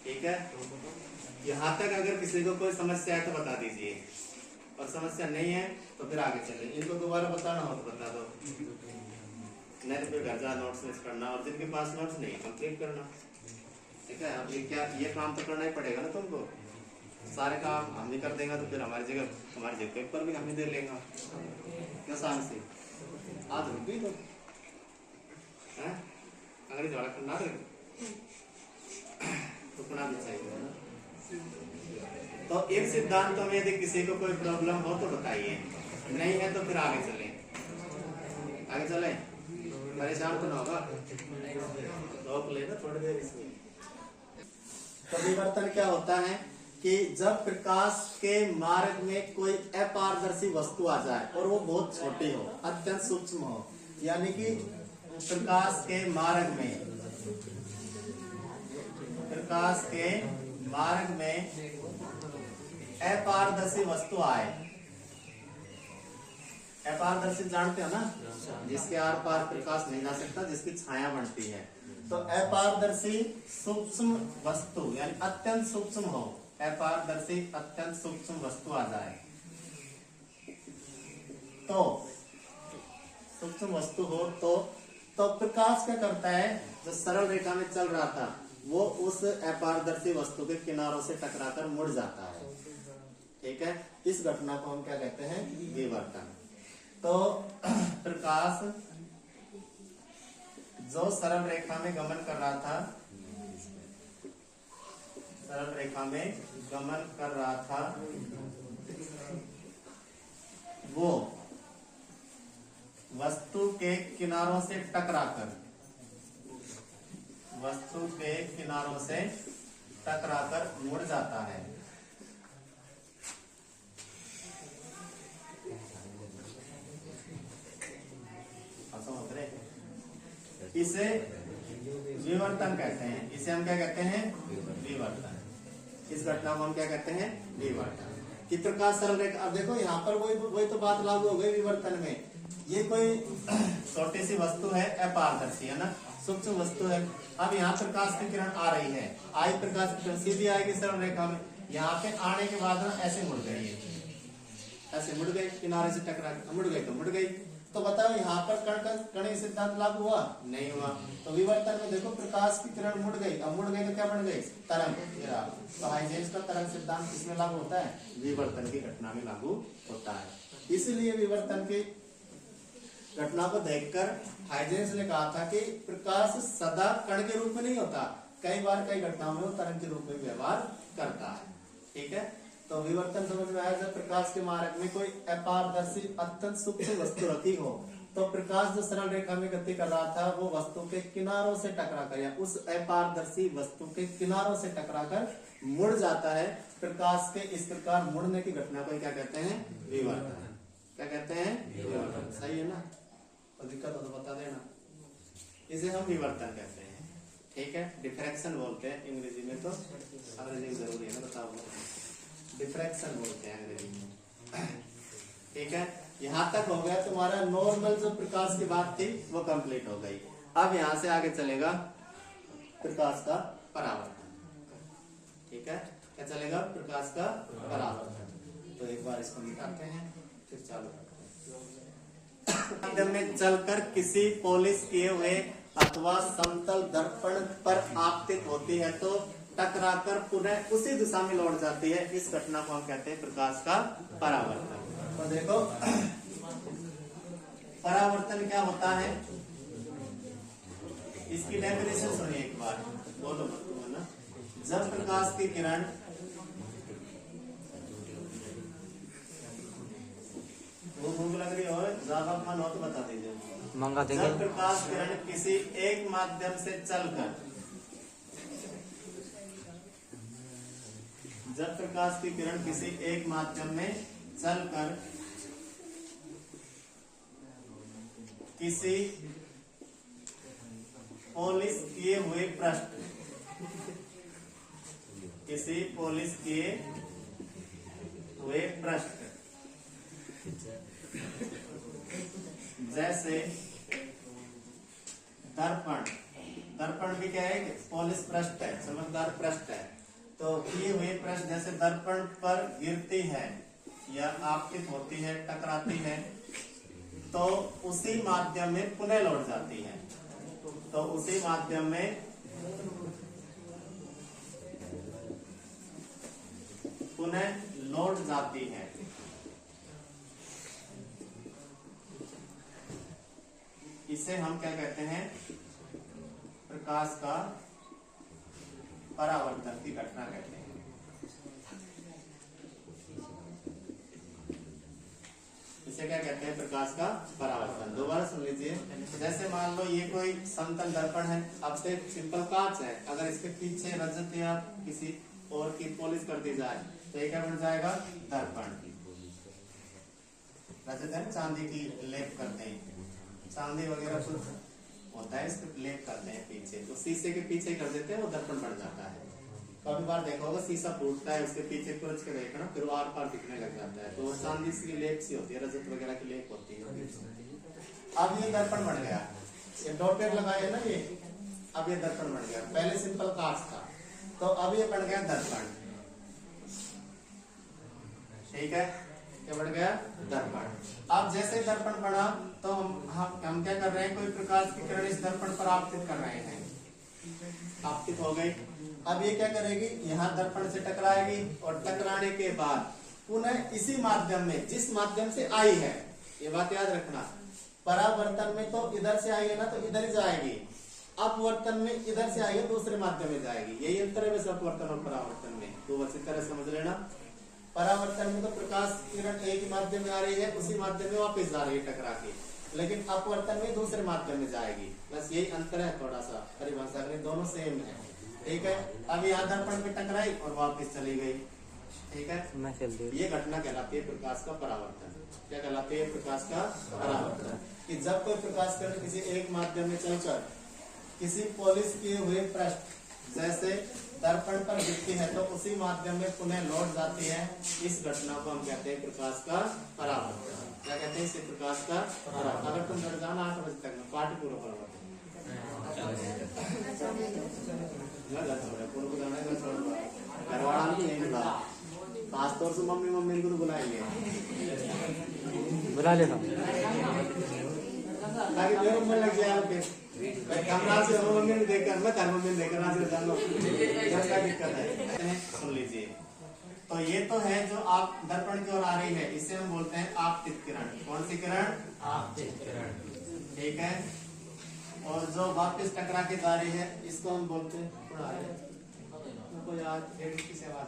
[SPEAKER 1] ठीक है, यहाँ तक अगर किसी को कोई समस्या है तो बता दीजिए, और समस्या नहीं है तो फिर आगे चले। इनको दोबारा बताना हो तो बता दो, नहीं तो फिर घर जा नोट्स मिस करना, और जिनके पास नोट्स नहीं कंप्लीट करना। ठीक है, अब ये काम तो करना ही पड़ेगा ना तुमको। सारे काम हम नहीं कर देंगे तो फिर हमारी जगह पेपर भी हम ही दे लेंगे। क्या शान से आज रुकी तो अंग्रेज वाला करना रुकना भी चाहिए ना। तो इन सिद्धांतों में यदि किसी को कोई प्रॉब्लम हो तो बताइए, नहीं है तो फिर आगे चले। आगे चले, परेशान तो ना होगा, रोक लेना थोड़ी देर इसमें। तो विवर्तन क्या होता है कि जब प्रकाश के मार्ग में कोई अपारदर्शी वस्तु आ जाए और वो बहुत छोटी हो, अत्यंत सूक्ष्म हो, यानी कि प्रकाश के मार्ग में अपारदर्शी वस्तु आए। अपारदर्शी जानते हो ना, जिसके आर पार प्रकाश नहीं जा सकता, जिसकी छाया बनती है। तो अपारदर्शी सूक्ष्म वस्तु यानी अत्यंत सूक्ष्म हो, अपारदर्शी अत्यंत सूक्ष्म वस्तु आ जाए तो सूक्ष्म वस्तु हो तो प्रकाश क्या करता है, जो सरल रेखा में चल रहा था वो उस अपारदर्शी वस्तु के किनारों से टकराकर मुड़ जाता है। ठीक है, इस घटना को हम क्या कहते हैं, विवर्तन। तो प्रकाश जो सरल रेखा में गमन कर रहा था, वो वस्तु के किनारों से टकराकर मुड़ जाता है। इसे विवर्तन कहते हैं। इसे हम क्या कहते हैं, विवर्तन। इस घटना को हम क्या कहते हैं, विवर्तन। कि प्रकाश सरल रेखा, अब देखो यहाँ पर वही तो बात लागू हो गई विवर्तन में। ये कोई छोटी सी वस्तु है, अपारदर्शी है ना, सूक्ष्म वस्तु है। अब यहाँ प्रकाश की किरण आ रही है, आई प्रकाश की किरण सीधी आएगी सरल रेखा में, यहाँ पे आने के बाद ना ऐसे मुड़ गई, ऐसे मुड़ गई, किनारे से टकरा मुड़ गई तो मुड़ गई। तो बताओ यहाँ पर कण सिद्धांत लागू हुआ, नहीं हुआ। तो विवर्तन में देखो प्रकाश की किरण मुड़ गई, अब मुड़ गई तो क्या बन गई, तरंग। तो हाइजेंस का तरंग सिद्धांत किसमें लागू होता है, विवर्तन की घटना में लागू होता है। इसलिए विवर्तन की घटना को देखकर हाइजेंस ने कहा था कि प्रकाश सदा कण के रूप में नहीं होता, कई बार कई घटनाओं में वो तरंग के रूप में व्यवहार करता है। ठीक है, तो विवर्तन समझ में आया। जब प्रकाश के मार्ग में कोई अपारदर्शी अत्यंत सूक्ष्म वस्तु रखी हो तो प्रकाश जो सरल रेखा में गति कर रहा था वो वस्तु के किनारों से टकराकर या उस अपारदर्शी वस्तु के किनारों से टकराकर मुड़ जाता है। प्रकाश के इस प्रकार मुड़ने की घटना को क्या कहते हैं, विवर्तन। क्या कहते हैं, विवर्तन। सही है ना, तो दिक्कत हो तो बता देना। इसे हम विवर्तन कहते हैं। ठीक है, डिफ्रैक्शन बोलते हैं अंग्रेजी में, तो अंग्रेजी में जरूरी है ना, बताओ। डिफ्रैक्शन बोलते हैं अंग्रेजी में। ठीक है, यहाँ तक हो गया तुम्हारा नॉर्मल जो प्रकाश की बात थी वो कंप्लीट हो गई। अब यहाँ से आगे चलेगा प्रकाश का परावर्तन। ठीक है, क्या चलेगा, प्रकाश का परावर्तन। तो एक बार इसको मिटाते हैं फिर चालू करते हैं। माध्यम में चलकर किसी पॉलिश किए हुए अथवा समतल दर्पण पर आपतित होती है तो टकराकर पुनः उसी दिशा में लौट जाती है। इस घटना को हम कहते हैं प्रकाश का परावर्तन। तो देखो परावर्तन क्या होता है, इसकी डेफिनेशन सुनिए एक बार, बोलो मत ना। जब प्रकाश की किरण भूख लग रही हो, ज्यादा मन हो तो बता दीजिए, मंगा देंगे। जब प्रकाश किरण किसी एक माध्यम से चलकर, जब प्रकाश की किरण किसी एक माध्यम में चलकर किसी पॉलिश किए हुए पृष्ठ, किसी पॉलिश किए हुए पृष्ठ जैसे दर्पण, दर्पण भी क्या है, पॉलिश पृष्ठ है, चमकदार पृष्ठ है। तो किए हुए पृष्ठ जैसे दर्पण पर गिरती है या आपतित होती है, टकराती है, तो उसी माध्यम में पुनः लौट जाती है। तो उसी माध्यम में पुनः लौट जाती है। इसे हम क्या कहते हैं, प्रकाश का परावर्तन की घटना कहते हैं। इसे क्या कहते हैं, प्रकाश का परावर्तन। दोबारा सुन लीजिए। जैसे मान लो ये कोई समतल दर्पण है, अब से सिंपल कांच है, अगर इसके पीछे रजत या किसी और की पॉलिश कर दी जाए तो ये क्या बन जाएगा, दर्पण। रजत है, चांदी की लेप करते हैं, चांदी वगैरह कुछ होता है, इसको लेप करते हैं पीछे, तो शीशे के पीछे कर देते हैं, वो दर्पण बन जाता है। कभी बार देखा होगा शीशा फूटता है, उसके पीछे कुछ के देखना, फिर वो आर पार दिखने लग जाता है, तो वो चांदी की लेप सी होती है, रजत वगैरह की लेप होती है। अब ये दर्पण बन गया, ये डॉटेड लगाए ना ये, अब ये दर्पण बन गया। पहले सिंपल कांच था, तो अब ये बन गया दर्पण। ठीक है, क्या बन गया, दर्पण। अब जैसे दर्पण बना तो हम क्या कर रहे हैं, कोई प्रकाश की किरण इस दर्पण पर आपतित कर रहे हैं, आपतित हो गई। अब ये क्या करेगी, यहाँ दर्पण से टकराएगी और टकराने के बाद पुनः इसी माध्यम में, जिस माध्यम से आई है, ये बात याद रखना, परावर्तन में तो इधर से आई है ना, तो इधर ही जाएगी। अपवर्तन में इधर से आई है, दूसरे माध्यम में जाएगी। यही अंतर है वैसे अपवर्तन और परावर्तन में, तो अच्छी तरह समझ लेना। परावर्तन में तो प्रकाश किरण एक ही माध्यम में आ रही है, उसी माध्यम में वापस जा रही है टकरा के, लेकिन अपवर्तन में दूसरे माध्यम में जाएगी। बस यही अंतर है, थोड़ा सा परिभाषा में दोनों सेम है। ठीक है, अब यहाँ दर्पण पे टकराई और वापस चली गई। ठीक है, ये घटना कहलाती है प्रकाश का परावर्तन। क्या कहलाती है, प्रकाश का परावर्तन। कि जब कोई प्रकाश किरण किसी एक माध्यम में चलकर किसी पॉलिश किए हुए पृष्ठ जैसे दर्पण पर गिरती है, तो उसी माध्यम में पुनः लौट जाती है। इस घटना को हम कहते हैं प्रकाश का परावर्तन। क्या कहते हैं इसे, प्रकाश का परावर्तन। अगर तुम डर जाना 8 बजे तक पार्टी पूरा परावर्तन खासतौर से मम्मी को तो बुलाएंगे,
[SPEAKER 2] बुला लेना
[SPEAKER 1] ताकि मेरे मन लग जाए। कमरा से मम्मी ने देखकर, मैं तार मम्मी ने देखकर आज जानो क्या दिक्कत है। सुन लीजिए, तो ये तो है जो आप दर्पण की ओर आ रही है, इसे हम बोलते हैं आपतित किरण। कौन सी किरण, आपतित किरण। ठीक है, और जो वापस टकरा के जा रही है, इसको हम बोलते हैं कोई आज की सेवा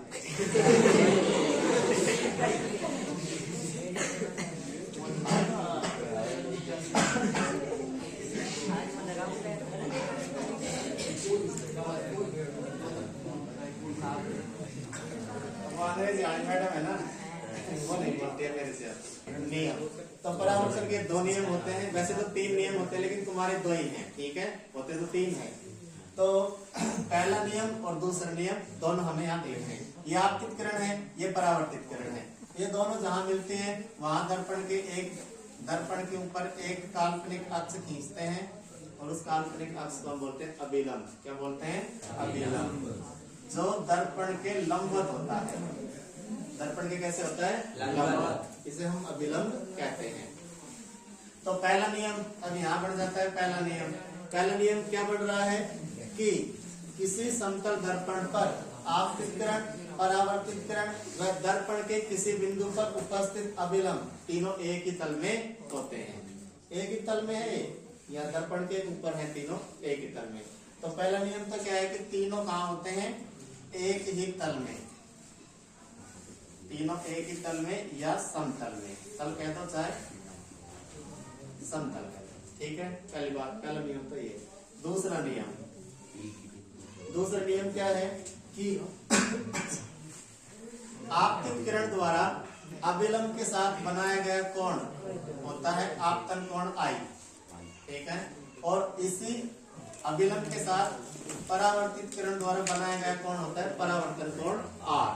[SPEAKER 1] मैडम है ना, वो नहीं बोलती है मेरे से। नियम तो परावर्तन के 2 नियम होते हैं, वैसे तो 3 नियम होते हैं, लेकिन तुम्हारे 2 ही हैं। ठीक है, होते तो 3 है। तो पहला नियम और दूसरा नियम दोनों हमें यहाँ देखने हैं। ये आपतित किरण है, ये परावर्तित किरण है। ये दोनों जहाँ मिलते हैं वहां दर्पण के ऊपर एक काल्पनिक अक्ष खींचते हैं, और उस काल्पनिक अक्ष को हम बोलते हैं अभिलंब। क्या बोलते हैं, अभिलंब, जो दर्पण के लंबवत होता है। दर्पण के कैसे होता है, लंबवत, इसे हम अभिलंब कहते हैं। तो पहला नियम अब यहाँ बढ़ जाता है। पहला नियम क्या बढ़ रहा है कि किसी समतल दर्पण पर आपतित किरण, परावर्तित किरण व दर्पण के किसी बिंदु पर उपस्थित अभिलंब तीनों एक ही तल में होते हैं। एक ही तल में है या दर्पण के ऊपर है, तीनों एक ही तल में। तो पहला नियम तो क्या है कि तीनों कहाँ होते हैं, एक ही तल में। तीनों एक ही तल में या समतल में, तल कह दो चाहे समतल कह दो। ठीक है, पहली बात, पहला नियम तो ये। दूसरा नियम क्या है कि आपतित किरण द्वारा अभिलंब के साथ बनाया गया कोण होता है आपतन कोण I। ठीक है, और इसी अभिलंब के साथ परावर्तित किरण द्वारा बनाया गया कोण होता है परावर्तन कोण R।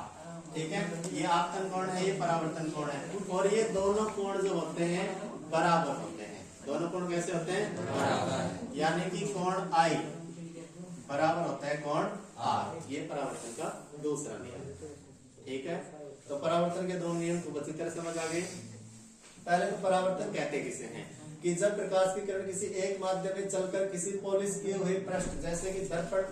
[SPEAKER 1] ठीक है, ये आपतन कोण है, ये परावर्तन कोण है, और ये दोनों कोण जो होते हैं बराबर होते हैं। दोनों कोण कैसे होते हैं? बराबर। यानी कि कोण आई बराबर होता है कोण आर। ये परावर्तन का दूसरा नियम। ठीक है, तो परावर्तन के दो नियम को अच्छी तरह समझ आ गए। पहले तो परावर्तन कहते किसे हैं कि जब प्रकाश की किरण किसी एक माध्यम में चलकर किसी पॉलिश किए हुए पृष्ठ जैसे कि दर्पण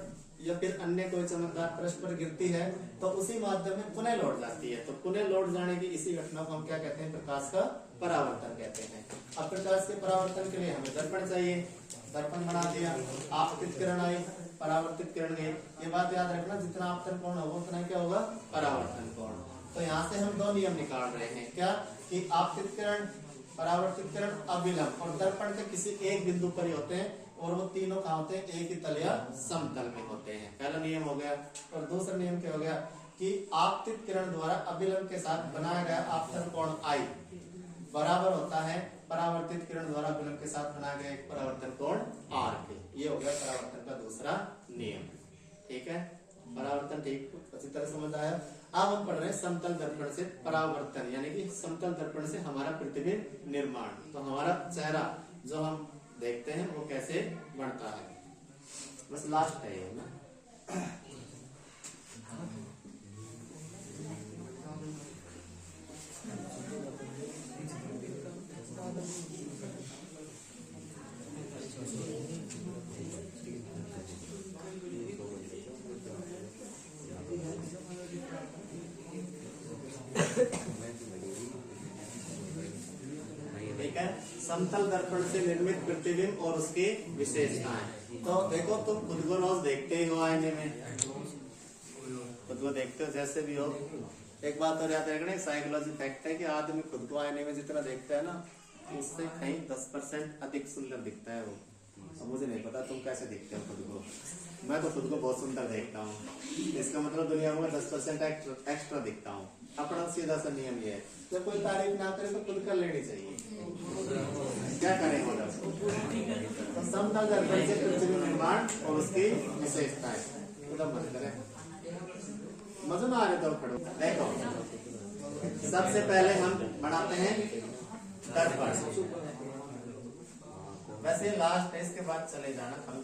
[SPEAKER 1] या फिर अन्य कोई चमकदार पृष्ठ पर गिरती है तो उसी माध्यम में पुनः लौट जाती है। तो पुनः लौट जाने की इसी घटना को हम क्या कहते हैं? प्रकाश का परावर्तन कहते हैं। अब प्रकाश के परावर्तन के लिए हमें दर्पण चाहिए, दर्पण बना दिया, आपतित किरण आई, परावर्तित किरण गई। ये बात याद रखना, जितना आपतन कोण होगा उतना क्या होगा? परावर्तन कोण। तो यहाँ से हम दो नियम निकाल रहे हैं, क्या कि आपतित किरण, परावर्तित किरण, अभिलंब और दर्पण के किसी एक बिंदु पर ही होते हैं और वो तीनों कहाँ होते हैं? एक ही तल या समतल में होते हैं। पहला नियम हो गया। और दूसरा नियम क्या हो गया कि आपतित किरण द्वारा अभिलंब के साथ बनाया गया आपतन कोण आई बराबर होता है परावर्तित किरण द्वारा अभिलंब के साथ बनाया गया एक परावर्तन कोण आर के। ये हो गया परावर्तन का दूसरा नियम। ठीक है, परावर्तन ठीक अच्छी तरह समझ आया। अब हम पढ़ रहे हैं समतल दर्पण से परावर्तन, यानी कि समतल दर्पण से हमारा प्रतिबिंब निर्माण। तो हमारा चेहरा जो हम देखते हैं वो कैसे बनता है, बस लास्ट है ये ना। ठीक है, समतल दर्पण से निर्मित प्रतिबिंब और उसकी विशेषताएं। तो देखो, तुम खुद को रोज देखते ही हो आईने में, खुद को देखते हो जैसे भी हो। एक बात और याद रखना, साइकोलॉजी फैक्ट है कि आदमी खुद को आईने में जितना देखता है ना, उससे कहीं 10% अधिक सुंदर दिखता है वो। अब मुझे नहीं पता तुम कैसे दिखते हो खुद को, मैं तो खुद को बहुत सुंदर देखता हूँ। इसका मतलब दुनिया में 10% एक्स्ट्रा दिखता हूँ। अपना सीधा सा नियम ये है, जब कोई तारीफ ना करे तो खुद कर लेनी चाहिए। क्या करें मतलब? तो समतल दर्पण से प्रतिबिंब निर्माण और उसकी विशेषताएं। तो मत करें, मजा ना आ रहे तो खड़ो। देखो, सबसे पहले हम बनाते हैं दर्पण। वैसे लास्ट है, इसके बाद चले जाना, हम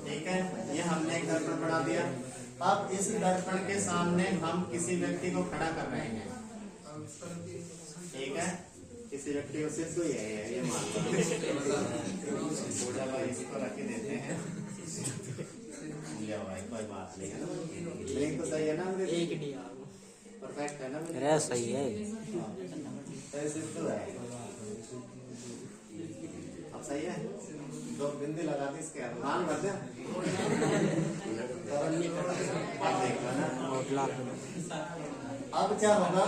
[SPEAKER 1] ठीक है। ये हमने एक दर्पण बना दिया। अब इस दर्पण के सामने हम किसी व्यक्ति को खड़ा कर रहे हैं। ठीक है, किसी व्यक्ति को सिर्फ ये मान लो, इसको रख के देते हैं। भाई कोई बात नहीं है ना, लिंक तो सही है ना? एक परफेक्ट है ना?
[SPEAKER 2] सही है।
[SPEAKER 1] अब सही है, दो बिंदी लगा दी इसके मान भर दे। अब क्या होगा,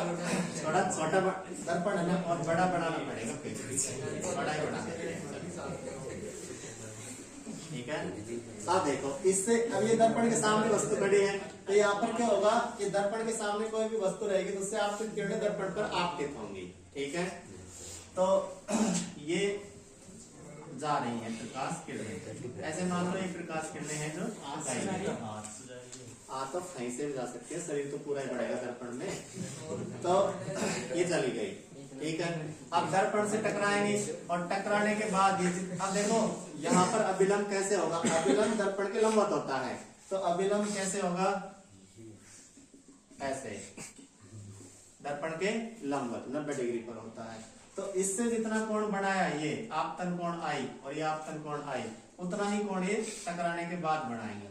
[SPEAKER 1] थोड़ा छोटा दर्पण है ना, और बड़ा बनाना पड़ेगा, बड़ा ही बना देते हैं। ठीक है, अब देखो, इससे अब ये दर्पण के सामने वस्तु खड़ी है, तो यहाँ पर क्या होगा कि दर्पण के सामने कोई भी वस्तु रहेगी तो उससे आपतित किरणें दर्पण पर आपतित होंगी। ठीक है, तो ये जा रही है प्रकाश किरणें। ऐसे मान लो ये प्रकाश किरणें हैं जो तो कहीं से भी जा सकती है, शरीर तो पूरा ही बढ़ेगा दर्पण में। तो ये चली गई। ठीक है, अब दर्पण से टकराएंगे और टकराने के बाद ये, अब देखो यहाँ पर अभिलंब कैसे होगा? अभिलंब दर्पण के लंबवत होता है, तो अभिलंब कैसे होगा? ऐसे दर्पण के लंबवत 90 डिग्री पर होता है। तो इससे जितना कोण बनाया ये आपतन कोण आई और ये आपतन कोण आई, उतना ही कोण ये टकराने के बाद बनाएंगे।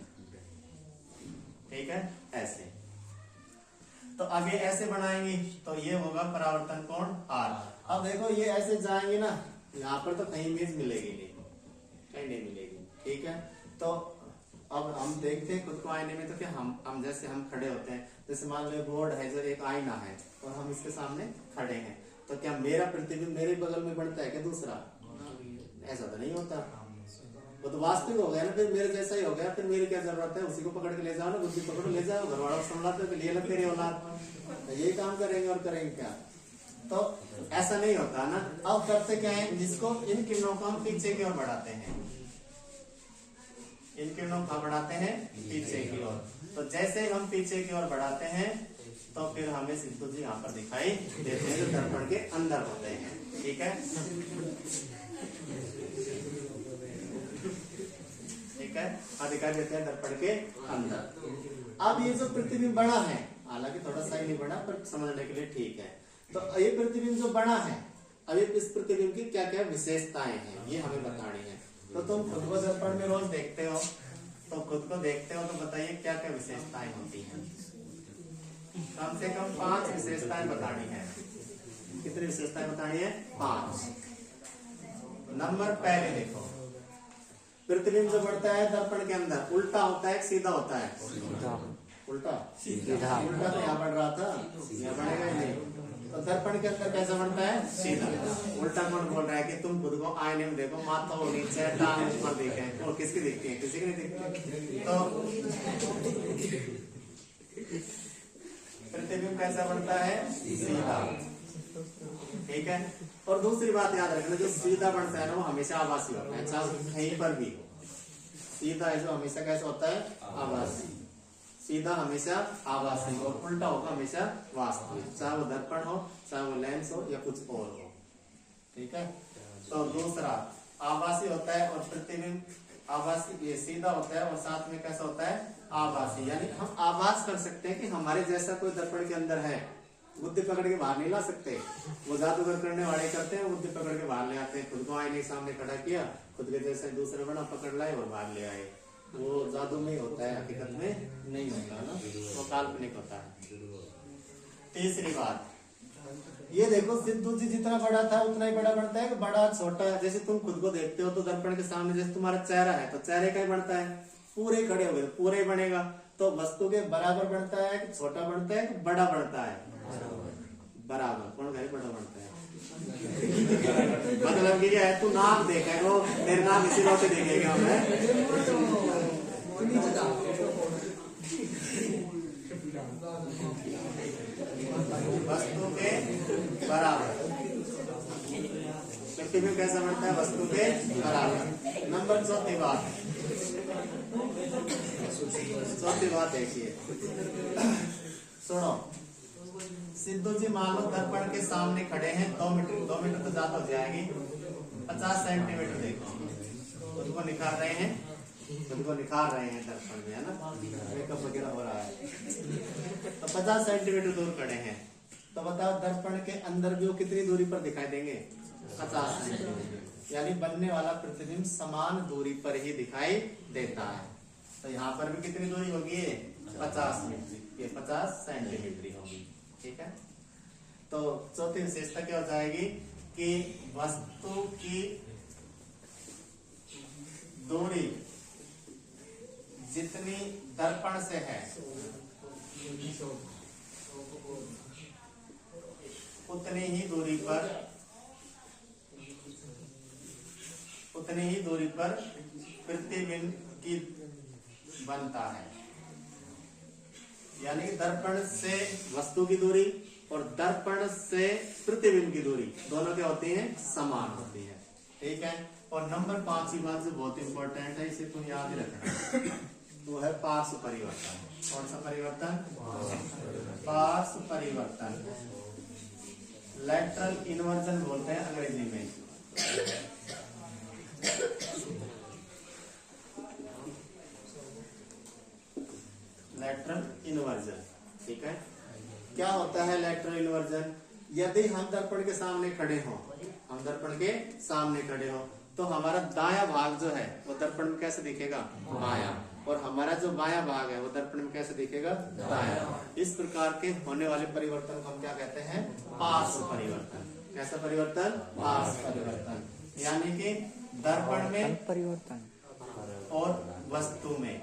[SPEAKER 1] ठीक है, ऐसे। तो अब ये ऐसे बनाएंगे तो ये होगा परावर्तन कोण आर। अब देखो ये ऐसे जाएंगे ना, यहाँ पर तो कहीं इमेज मिलेगी नहीं, कहीं नहीं मिलेगी। ठीक है, तो अब हम देखते हैं खुद को आईने में, तो क्या हम जैसे हम खड़े होते हैं, जैसे मान लो बोर्ड है जो एक आईना है और हम इसके सामने खड़े हैं, तो क्या मेरा प्रतिबिंब मेरे बगल में बनता है क्या दूसरा? ऐसा तो नहीं होता, वो तो वास्तविक हो गया ना, फिर मेरे जैसा ही हो गया। फिर मेरी क्या जरूरत है? उसी को पकड़ के ले जाओ ना, बुद्धि पकड़ो ले जाओ, घर वालों को संभालते हो, लिए तेरे औलाद यही काम करेंगे और करेंगे क्या? तो ऐसा नहीं होता ना। अब करते क्या है, जिसको इन किरणों को हम पीछे की ओर बढ़ाते हैं, इन किरणों को बढ़ाते हैं पीछे की ओर। तो जैसे हम पीछे की ओर बढ़ाते हैं तो फिर हमें सिद्धू जी यहाँ पर दिखाई देते हैं, जो दर्पण दर्पण के अंदर होते हैं। ठीक है, ठीक है, दिखाई देते हैं दर्पण के अंदर। अब ये जो प्रतिबिंब बड़ा है, हालांकि थोड़ा सा ही नहीं बड़ा पर समझने के लिए ठीक है, तो ये प्रतिबिंब जो बड़ा है, अब इस प्रतिबिंब की क्या क्या विशेषताएं हैं ये हमें बतानी है। तो तुम खुद को दर्पण में रोज देखते हो, तो खुद को देखते हो तो बताइए क्या क्या विशेषताएं होती हैं। कम से कम 5 विशेषताएं बतानी है। कितनी विशेषताएं बतानी है? 5। नंबर पहले देखो, प्रतिबिंब जो बढ़ता है दर्पण के अंदर उल्टा होता है, सीधा होता है? उल्टा। उल्टा तो यहाँ बढ़ रहा था, यहाँ बढ़ेगा ही नहीं। तो दर्पण के अंदर कैसा बनता है? सीधा। उल्टा कौन बोल रहा है कि तुम खुद को आईने में देखो, माथा हो नीचे टांग ऊपर देखें, और किसकी दिखती है? किसी की नहीं दिखती। तो प्रतिबिंब कैसा बनता है? सीधा। ठीक है, और दूसरी बात याद रखना, जो सीधा बनता है ना वो हमेशा आभासी होता है, चाहे कहीं पर भी हो। सीधा है जो हमेशा कैसा होता है? आभासी। सीधा हमेशा आभासी, और उल्टा होगा हमेशा वास्तविक, चाहे वो दर्पण हो, चाहे वो लेंस हो या कुछ और हो। ठीक है, तो दूसरा आभासी होता है, और प्रतिबिंब आभासी, ये सीधा होता है, और साथ में कैसा होता है? आभासी। यानी हम आभास कर सकते हैं कि हमारे जैसा कोई दर्पण के अंदर है। बुद्धि पकड़ के बाहर नहीं ला सकते, वो जादूगर करने वाले करते हैं, बुद्धि पकड़ के बाहर ले आते हैं। खुद को आईने के सामने खड़ा किया, खुद के जैसे दूसरे बना पकड़ लाए और बाहर ले आए। वो जादू में ही होता है, हकीकत में नहीं होता ना, वो काल्पनिक होता है। तीसरी बात ये देखो, सिद्धू जी जितना बड़ा था उतना ही बड़ा बनता है कि बड़ा छोटा है? जैसे तुम खुद को देखते हो तो दर्पण के सामने जैसे तुम्हारा चेहरा है, तो चेहरे का ही बनता है, पूरे खड़े हो गए पूरे बनेगा। तो वस्तु के बराबर बनता है कि छोटा बनता है कि बड़ा बनता है? बराबर। कौन कहे बड़ा बनता है? मतलब ये है, तू नाम देखेगा, तेरे नाम इसी रोटी देखेगा हमें। वस्तु के बराबर। प्रतिबिंब कैसा बनता है? वस्तु के बराबर। नंबर चौथी बात देखिए, सुनो। सिद्धू जी मान लो दर्पण के सामने खड़े हैं, 2 मीटर तो ज्यादा हो जाएगी, 50 सेंटीमीटर देखो, खुद को निखार रहे हैं, दर्पण में, है ना, मेकअप वगैरह हो रहा है। तो 50 सेंटीमीटर दूर खड़े हैं, तो बताओ दर्पण के अंदर भी वो कितनी दूरी पर दिखाई देंगे? 50 सेंटीमीटर। यानी बनने वाला प्रतिबिंब समान दूरी पर ही दिखाई देता है। तो यहाँ पर भी कितनी दूरी होगी? 50 मीटर, ये 50 सेंटीमीटर होगी। ठीक है, तो चौथी विशेषता क्या हो जाएगी कि वस्तु की दूरी जितनी दर्पण से है उतनी ही दूरी पर प्रतिबिंब की बनता है। यानी दर्पण से वस्तु की दूरी और दर्पण से प्रतिबिंब की दूरी दोनों क्या होती हैं? समान होती है। ठीक है, और नंबर 5 की बात जो बहुत इंपॉर्टेंट है, इसे तुम याद ही रखना, वो है पार्श्व परिवर्तन। कौन सा परिवर्तन? पार्श्व परिवर्तन, लैटरल इन्वर्जन बोलते हैं अंग्रेजी में। Lateral inversion. ठीक है, क्या होता है लैटरल इन्वर्जन? यदि हम दर्पण के सामने खड़े हो, तो हमारा दायां भाग जो है वो दर्पण में कैसे दिखेगा? बायां। और हमारा जो बायां भाग है वो दर्पण में कैसे दिखेगा? दायां। इस प्रकार के होने वाले परिवर्तन को हम क्या कहते हैं? पार्श्व परिवर्तन। कैसा परिवर्तन? पार्श्व परिवर्तन। यानी कि दर्पण में परिवर्तन और वस्तु में,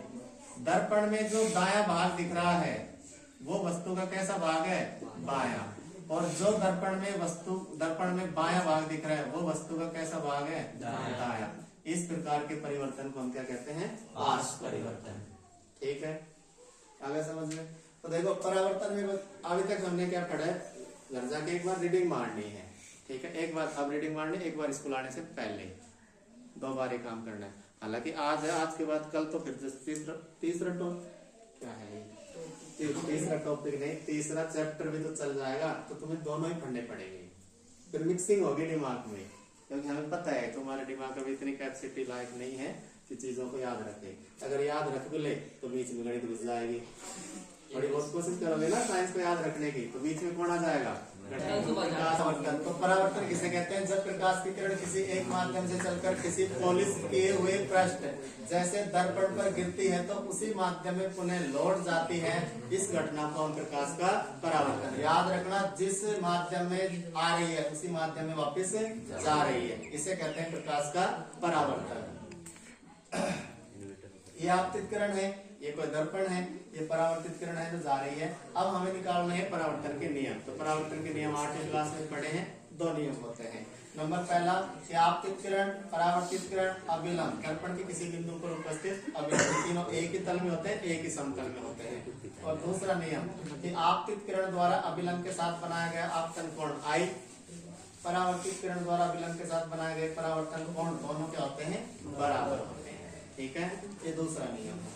[SPEAKER 1] दर्पण में जो दायां भाग दिख रहा है वो वस्तु का कैसा भाग है? बायां। और जो दर्पण में बायां भाग दिख रहा है वो वस्तु का कैसा भाग है? दायां। इस प्रकार के परिवर्तन को हम क्या कहते हैं? पार्श्व परिवर्तन। ठीक है, आगे समझ में। तो देखो परावर्तन में अभी तक हमने क्या पढ़ा है? घर जाके एक बार रीडिंग मारनी है। ठीक है, एक बार अब रीडिंग मारनी, एक बार स्कूल आने से पहले 2 बार ये काम करना है। हालांकि आज है, आज के बाद कल तो फिर तीसरा टॉपिक नहीं, तीसरा चैप्टर भी तो चल जाएगा, तो तुम्हें दोनों ही पढ़ने पड़ेंगे। फिर मिक्सिंग होगी दिमाग में, क्योंकि हमें पता है तुम्हारे दिमाग अभी इतनी कैपेसिटी लायक नहीं है कि चीजों को याद रखे। अगर याद रख भी ले तो बीच में गणित घुस जाएगी। बड़ी बहुत कोशिश करोगे ना साइंस को याद रखने की, तो बीच में कौन आ जाएगा? प्रकाश। तो परावर्तन किसे कहते हैं? जब प्रकाश की किरण किसी एक माध्यम से चलकर किसी पॉलिश किए हुए पृष्ठ जैसे दर्पण पर गिरती है तो उसी माध्यम में पुनः लौट जाती है, इस घटना को हम प्रकाश का परावर्तन। याद रखना, जिस माध्यम में आ रही है उसी माध्यम में वापस जा रही है, इसे कहते हैं प्रकाश का परावर्तन। ये आपतित किरण है, ये कोई दर्पण है, ये परावर्तित किरण है जो जा रही है। अब हमें निकालने हैं परावर्तन के नियम। तो परावर्तन के नियम 8वीं क्लास में पढ़े हैं। 2 नियम होते हैं। नंबर पहला, आपतित किरण, परावर्तित किरण, अभिलंब, दर्पण के किसी बिंदु पर उपस्थित अभिलंब, तीनों एक ही तल में होते हैं, एक ही समतल में होते हैं। और दूसरा नियम कि आपतित किरण द्वारा अभिलंब के साथ बनाया गया आपतन कोण I, परावर्तित किरण द्वारा अभिलंब के साथ बनाए गए परावर्तन कोण दोनों के होते हैं बराबर होते हैं। ठीक है, ये दूसरा नियम है।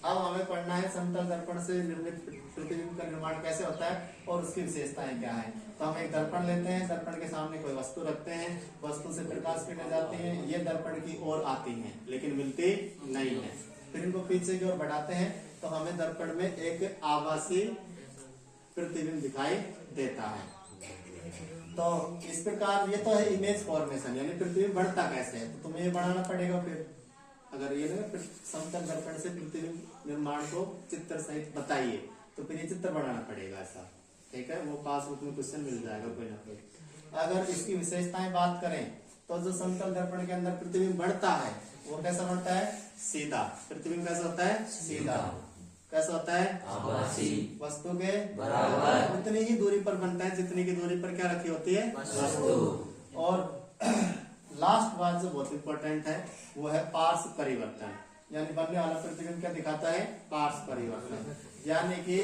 [SPEAKER 1] अब हमें पढ़ना है समतल दर्पण से निर्मित प्रतिबिंब का निर्माण कैसे होता है और उसकी विशेषताएं क्या है। तो हम एक दर्पण लेते हैं, दर्पण के सामने कोई वस्तु रखते हैं, वस्तु से प्रकाश किरणें जाती हैं, ये दर्पण की ओर आती हैं लेकिन मिलती नहीं है। फिर इनको पीछे की ओर बढ़ाते हैं तो हमें दर्पण में एक आभासी प्रतिबिंब दिखाई देता है। तो इस प्रकार ये तो है इमेज फॉर्मेशन, यानी प्रतिबिंब बढ़ता कैसे है, तो तुम्हें ये बढ़ाना पड़ेगा। फिर अगर ये समतल दर्पण से प्रतिबिंब निर्माण को चित्र सहित बताइए तो फिर ये चित्र बनाना पड़ेगा ऐसा। ठीक है, वो पासबुक में क्वेश्चन मिल जाएगा कोई ना कोई। अगर इसकी विशेषताएं बात करें तो जो समतल दर्पण के अंदर प्रतिबिंब बढ़ता है वो कैसा बढ़ता है? सीधा। प्रतिबिंब कैसा होता है? सीधा। कैसा होता है? आभासी। वस्तु के बराबर, उतनी ही दूरी पर बनता है जितनी की दूरी पर क्या रखी होती है? वस्तु। और लास्ट बात जो बहुत इंपॉर्टेंट है वो है पार्श्व परिवर्तन, यानी बनने वाला प्रतिबिंब क्या दिखाता है? पार्श्व परिवर्तन। यानी कि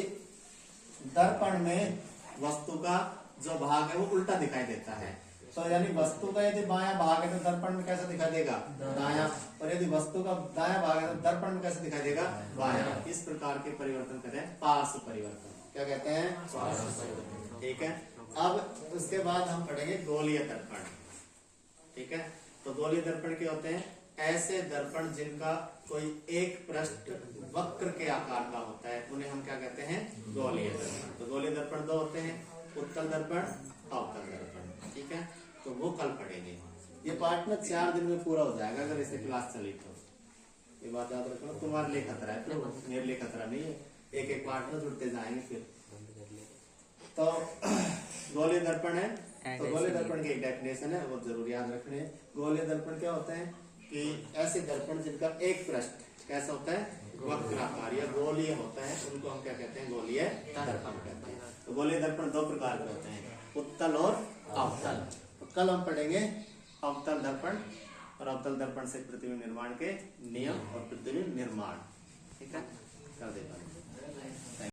[SPEAKER 1] दर्पण में वस्तु का जो भाग है वो उल्टा दिखाई देता है। तो यानी वस्तु का यदि बायां भाग है तो दर्पण में कैसा दिखाई देगा? दायां। और यदि वस्तु का दायां भाग है तो दर्पण में कैसा दिखाई देगा? बायां। इस प्रकार के परिवर्तन कहते हैं पार्श्व परिवर्तन। क्या कहते हैं? पार्श्व परिवर्तन। ठीक है, अब उसके बाद हम पढ़ेंगे गोलीय दर्पण। ठीक है, तो गोलीय दर्पण क्या होते हैं? ऐसे दर्पण जिनका कोई एक पृष्ठ वक्र के आकार का होता है उन्हें हम क्या कहते हैं? गोलीय दर्पण। तो गोलीय दर्पण 2 होते हैं, उत्तल दर्पण, अवतल दर्पण। ठीक है, तो वो कल पढ़ेंगे। ये पार्ट में 4 दिन में पूरा हो जाएगा अगर इसे क्लास चली तो। ये बात याद रखना, तुम्हारे लिए खतरा है, तो मेरे लिए खतरा नहीं है। एक एक पार्ट में जुड़ते जाएंगे फिर। तो गोलीय दर्पण है, तो गोलीय दर्पण की एक डेफिनेशन है वो जरूर याद रखने। गोलीय दर्पण क्या होते हैं कि ऐसे दर्पण जिनका एक पृष्ठ कैसा होता है? वक्राकार या गोलीय होता है, उनको हम क्या कहते हैं? गोलीय दर्पण कहते हैं। तो गोलीय दर्पण 2 प्रकार के होते हैं, उत्तल और अवतल। तो कल हम पढ़ेंगे अवतल दर्पण और अवतल दर्पण से प्रतिबिंब निर्माण के नियम और प्रतिबिंब निर्माण। ठीक है, कर देता हूं।